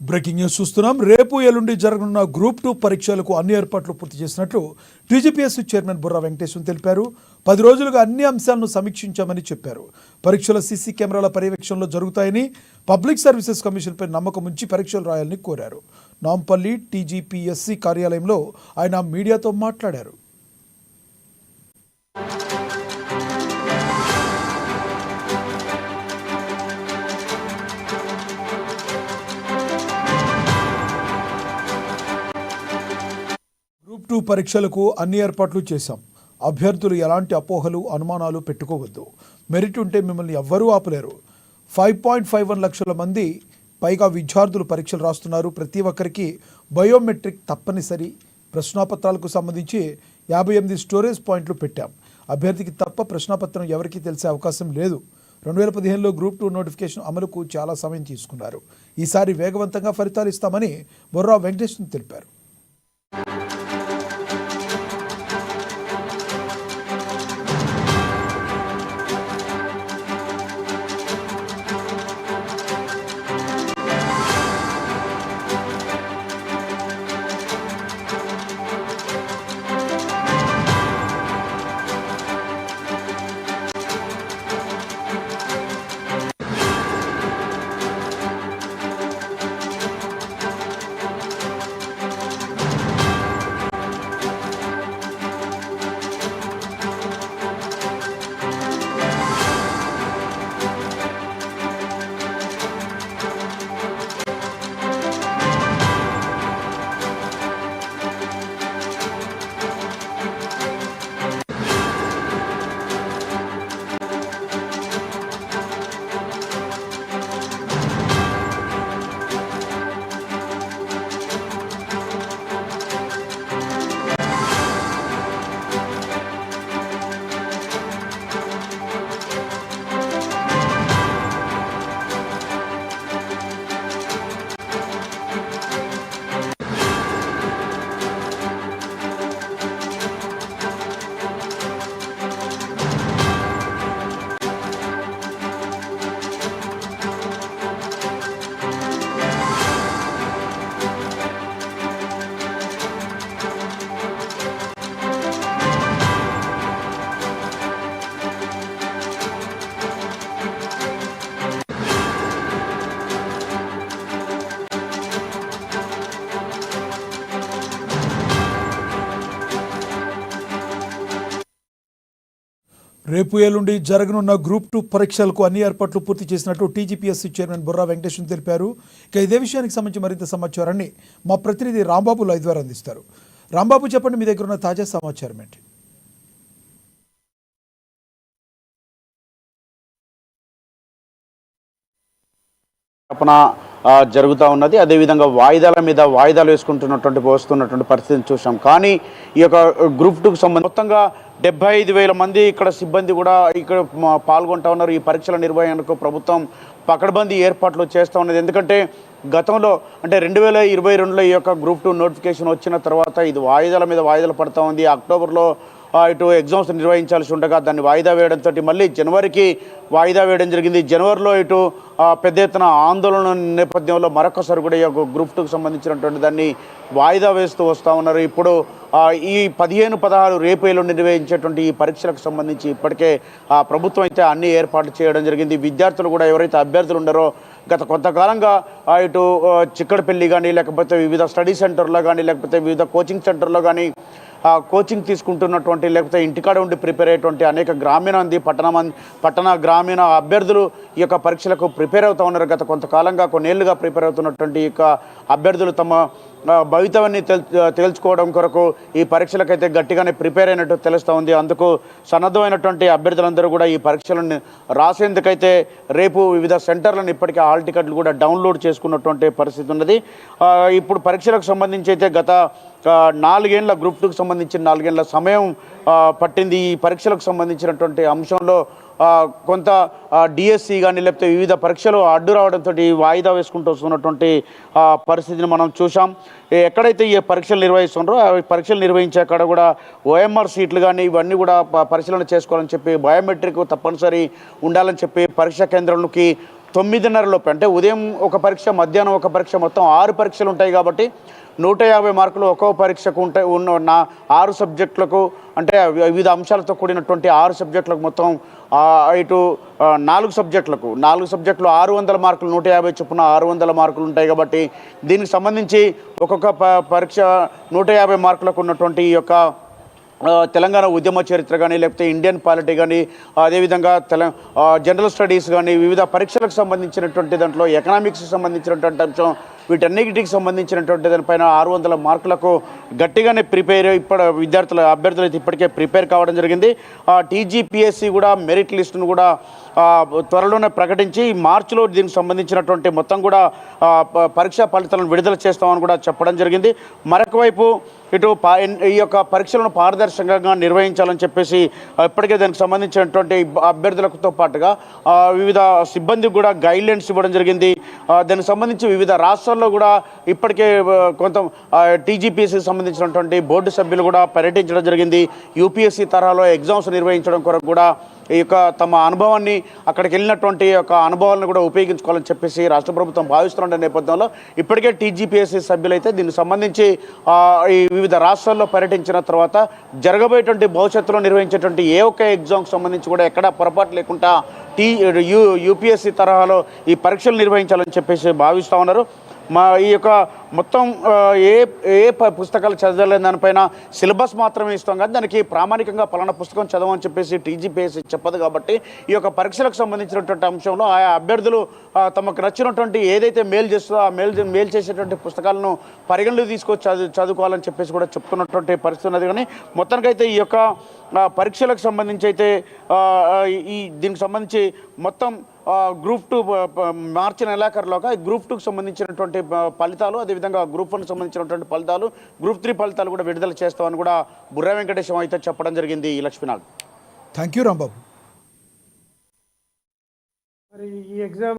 Breaking news చూస్తున్నాం. రేపు ఎల్లుండి జరగనున్న గ్రూప్ 2 పరీక్షలకు అన్ని ఏర్పాట్లు పూర్తి చేసినట్లు టీజీపీఎస్సీ చైర్మన్ బుర్రా వెంకటేశ్వర తెలిపారు. 10 రోజులుగా అన్ని అంశాలను సమీక్షించామని చెప్పారు. పరీక్షల సీసీ కెమెరాల పర్యవేక్షణలో జరుగుతాయని, పబ్లిక్ సర్వీసెస్ కమిషన్పై నమ్మకం ఉంచి పరీక్షలు రాయాలని కోరారు. నాంపల్లి టీజీపీఎస్సీ కార్యాలయంలో ఆయన మీడియాతో మాట్లాడారు. గ్రూప్ 2 పరీక్షలకు అన్ని ఏర్పాట్లు చేశాం. అభ్యర్థులు ఎలాంటి అపోహలు, అనుమానాలు పెట్టుకోవద్దు. మెరిట్ ఉంటే మిమ్మల్ని ఎవ్వరూ ఆపలేరు. 5.51 లక్షల మంది పైగా విద్యార్థులు పరీక్షలు రాస్తున్నారు. ప్రతి ఒక్కరికి బయోమెట్రిక్ తప్పనిసరి. ప్రశ్నాపత్రాలకు సంబంధించి 58 స్టోరేజ్ పాయింట్లు పెట్టాం. అభ్యర్థికి తప్ప ప్రశ్నాపత్రం ఎవరికీ తెలిసే అవకాశం లేదు. 2015లో గ్రూప్ 2 నోటిఫికేషన్ అమలుకు చాలా సమయం తీసుకున్నారు. ఈసారి వేగవంతంగా ఫలితాలు ఇస్తామని బుర్రా వెంకటేశ్వర తెలిపారు. రేపు ఎల్లుండి జరగనున్న గ్రూప్ 2 పరీక్షలకు అన్ని ఏర్పాట్లు పూర్తి చేసినట్టు టీజీపీఎస్సీ చైర్మన్ బుర్రా వెంకటేశ్వర తెలిపారు. ఇక ఇదే విషయానికి సంబంధించి మరింత సమాచారాన్ని మా ప్రతినిధి రాంబాబు లైవ్ ద్వారా అందిస్తారు. రాంబాబు, చెప్పండి, మీ దగ్గర ఉన్న తాజా సమాచారం ఏంటి? జరుగుతూ ఉన్నది. అదేవిధంగా వాయిదాల మీద వాయిదాలు వస్తున్నటువంటి పరిస్థితిని చూసాం. కానీ ఈ యొక్క గ్రూప్ 2కు సంబంధించి మొత్తంగా 75,000 మంది ఇక్కడ సిబ్బంది కూడా ఇక్కడ పాల్గొంటూ ఉన్నారు. ఈ పరీక్షల నిర్వహణకు ప్రభుత్వం పకడ్బందీ ఏర్పాట్లు చేస్తూ ఉన్నది. ఎందుకంటే గతంలో అంటే 2022లో ఈ యొక్క గ్రూప్ 2 నోటిఫికేషన్ వచ్చిన తర్వాత ఇది వాయిదాల మీద వాయిదాలు పడుతూ ఉంది. అక్టోబర్లో ఇటు ఎగ్జామ్స్ నిర్వహించాల్సి ఉండగా దాన్ని వాయిదా వేయడంతో మళ్ళీ జనవరికి వాయిదా వేయడం జరిగింది. జనవరిలో ఇటు పెద్ద ఎత్తున ఆందోళన నేపథ్యంలో మరొకసారి కూడా ఈ యొక్క గ్రూప్ 2కు సంబంధించినటువంటి దాన్ని వాయిదా వేస్తూ వస్తూ ఉన్నారు. ఇప్పుడు ఈ 15, 16 రేపు ఎల్లుండి నిర్వహించేటువంటి ఈ పరీక్షలకు సంబంధించి ఇప్పటికే ప్రభుత్వం అయితే అన్ని ఏర్పాట్లు చేయడం జరిగింది. విద్యార్థులు కూడా ఎవరైతే అభ్యర్థులు ఉన్నారో గత కొంతకాలంగా ఇటు చిక్కడపల్లి కానీ, లేకపోతే వివిధ స్టడీ సెంటర్లో కానీ, లేకపోతే వివిధ కోచింగ్ సెంటర్లో కానీ కోచింగ్ తీసుకుంటున్నటువంటి, లేకపోతే ఇంటికాడ ఉండి ప్రిపేర్ అయ్యేటువంటి అనేక గ్రామీణ పట్టణ గ్రామీణ అభ్యర్థులు ఈ యొక్క పరీక్షలకు ప్రిపేర్ అవుతూ ఉన్నారు. గత కొంతకాలంగా కొన్నేళ్లుగా ప్రిపేర్ అవుతున్నటువంటి ఈ యొక్క అభ్యర్థులు తమ భవితవ్యాన్ని తేల్చుకోవడం కొరకు ఈ పరీక్షలకైతే గట్టిగానే ప్రిపేర్ అయినట్టు తెలుస్తూ ఉంది. అందుకు సన్నద్ధమైనటువంటి అభ్యర్థులందరూ కూడా ఈ పరీక్షలను రాసేందుకైతే రేపు వివిధ సెంటర్లను ఇప్పటికే హాల్ టికెట్లు కూడా డౌన్లోడ్ చేసుకున్నటువంటి పరిస్థితి ఉన్నది. ఇప్పుడు పరీక్షలకు సంబంధించి అయితే గత 4 ఏళ్ల గ్రూప్ 2కు సంబంధించిన 4 ఏళ్ల సమయం పట్టింది. ఈ పరీక్షలకు సంబంధించినటువంటి అంశంలో కొంత డిఎస్సి కానీ లేకపోతే వివిధ పరీక్షలు అడ్డు రావడంతో వాయిదా వేసుకుంటూ వస్తున్నటువంటి పరిస్థితిని మనం చూసాం. ఎక్కడైతే ఈ పరీక్షలు నిర్వహిస్తున్నారో ఆ పరీక్షలు నిర్వహించే అక్కడ కూడా ఓఎంఆర్ సీట్లు కానీ ఇవన్నీ కూడా పరిశీలన చేసుకోవాలని చెప్పి, బయోమెట్రిక్ తప్పనిసరి ఉండాలని చెప్పి పరీక్షా కేంద్రంలోకి 9:30 లోపు, అంటే ఉదయం ఒక పరీక్ష, మధ్యాహ్నం ఒక పరీక్ష, మొత్తం 6 పరీక్షలు ఉంటాయి కాబట్టి 150 మార్కులు ఒక్కో పరీక్షకు ఉంటాయి. ఉన్న 6 సబ్జెక్టులకు, అంటే వివిధ అంశాలతో కూడినటువంటి 6 సబ్జెక్టులకు మొత్తం ఇటు 4 సబ్జెక్టులకు 600 మార్కులు, 150 చొప్పున 600 మార్కులు ఉంటాయి కాబట్టి దీనికి సంబంధించి ఒక్కొక్క పరీక్ష 150 మార్కులకు ఉన్నటువంటి ఈ యొక్క తెలంగాణ ఉద్యమ చరిత్ర కానీ, లేకపోతే ఇండియన్ పాలిటీ కానీ, అదేవిధంగా జనరల్ స్టడీస్ కానీ, వివిధ పరీక్షలకు సంబంధించినటువంటి దాంట్లో ఎకనామిక్స్కి సంబంధించినటువంటి అంశం, వీటన్నిటికి సంబంధించినటువంటి దానిపైన 600 మార్కులకు గట్టిగానే ప్రిపేర్ అభ్యర్థులు అయితే ఇప్పటికే ప్రిపేర్ కావడం జరిగింది. టీజీపీఎస్సీ కూడా మెరిట్ లిస్టును కూడా త్వరలోనే ప్రకటించి మార్చిలో దీనికి సంబంధించినటువంటి మొత్తం కూడా పరీక్షా ఫలితాలను విడుదల చేస్తామని కూడా చెప్పడం జరిగింది. మరొక వైపు ఇటు ఈ యొక్క పరీక్షలను పారదర్శకంగా నిర్వహించాలని చెప్పేసి ఇప్పటికే దానికి సంబంధించినటువంటి అభ్యర్థులతో పాటుగా వివిధ సిబ్బందికి కూడా గైడ్లైన్స్ ఇవ్వడం జరిగింది. దానికి సంబంధించి వివిధ రాష్ట్రాల్లో కూడా ఇప్పటికే కొంత టీజీపీఎస్సీకి సంబంధించినటువంటి బోర్డు సభ్యులు కూడా పర్యటించడం జరిగింది. యూపీఎస్సీ తరహాలో ఎగ్జామ్స్ నిర్వహించడం కొరకు కూడా ఈ యొక్క తమ అనుభవాన్ని, అక్కడికి వెళ్ళినటువంటి యొక్క అనుభవాలను కూడా ఉపయోగించుకోవాలని చెప్పేసి రాష్ట్ర ప్రభుత్వం భావిస్తున్న నేపథ్యంలో ఇప్పటికే టీజీపీఎస్సీ సభ్యులైతే దీనికి సంబంధించి ఈ వివిధ రాష్ట్రాల్లో పర్యటించిన తర్వాత జరగబోయేటువంటి భవిష్యత్తులో నిర్వహించేటువంటి ఏ ఒక్క ఎగ్జామ్కి సంబంధించి కూడా ఎక్కడా పొరపాటు లేకుండా యూపీఎస్సీ తరహాలో ఈ పరీక్షలు నిర్వహించాలని చెప్పేసి భావిస్తూ ఉన్నారు. ఈ యొక్క మొత్తం ఏ పుస్తకాలు చదవలేని దానిపైన సిలబస్ మాత్రమే ఇస్తాం కానీ దానికి ప్రామాణికంగా పలానా పుస్తకం చదవని చెప్పేసి టీజీపీఎస్సీ చెప్పదు. కాబట్టి ఈ యొక్క పరీక్షలకు సంబంధించినటువంటి అంశంలో ఆయా అభ్యర్థులు తమకు నచ్చినటువంటి ఏదైతే మేలు చేస్తుందో ఆ మేలు చేసేటువంటి పుస్తకాలను పరిగణలోకి తీసుకొచ్చి చదువుకోవాలని చెప్పేసి కూడా చెప్తున్నటువంటి పరిస్థితి ఉన్నది. కానీ మొత్తానికైతే ఈ యొక్క పరీక్షలకు సంబంధించి అయితే దీనికి సంబంధించి మొత్తం గ్రూప్ 2 మార్చి నెలాఖరులోగా గ్రూప్ 2కి సంబంధించినటువంటి ఫలితాలు, అదేవిధంగా గ్రూప్ 1కి సంబంధించినటువంటి ఫలితాలు, గ్రూప్ 3 ఫలితాలు కూడా విడుదల చేస్తామని కూడా బుర్రా వెంకటేశం అయితే చెప్పడం జరిగింది. లక్ష్మీనాథ్. Thank you Rambabu. మరి ఈ ఎగ్జామ్